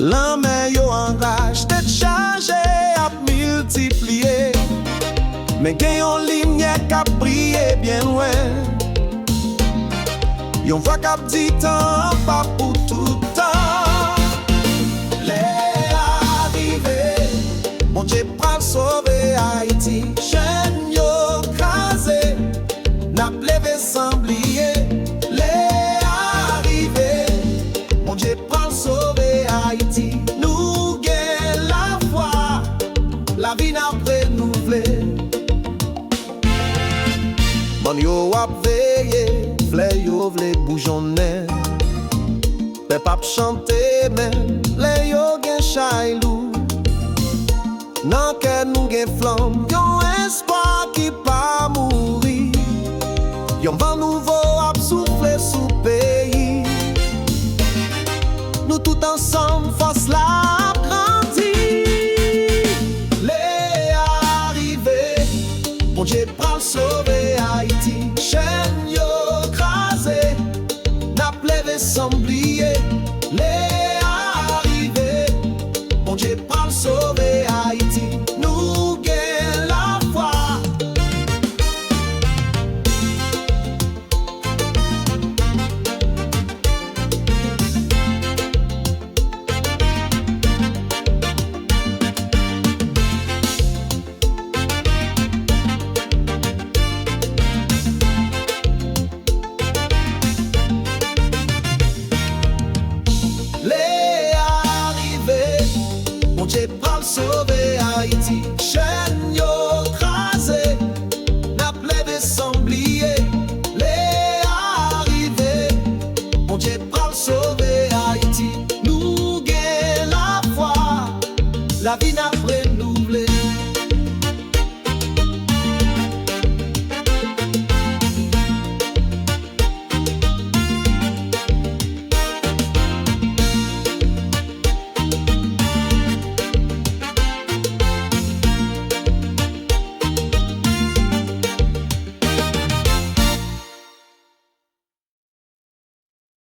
L'homme yo enrage, tête chargée à multiplier. Mais gen yon lumière qui brille bien loin. Yon voix qui dit tant, pas pour tout temps. Les arrivés, mon Dieu pral sauver Haïti. Jeune yo crasé, n'a plevé sans oublier. Les arrivés, mon Dieu pral sauver Haïti. Nous gagne la foi, la vie n'a renouvelé. Man yo ap veye, vle yo vle boujonne. Pe pap chante men, le yo gen chaylou. Nan ke nou gen flam, yon espoir ki pa mouri. Yon vent nouveau ap souffle sou pays. Nous tout ensemble, force la ap grandi. Les arrivés, bon Dieu pral sauver Haïti. Chaîne yo crasé, n'a plevé sans oublier. Les arrivés, bon Dieu pral sauver Haïti. Nous gagne la foi. Les arrivés, mon Dieu pral sauver Haïti. Chaîne yo crasé, n'a plevé sans oublier. Les arrivés, mon Dieu pral sauver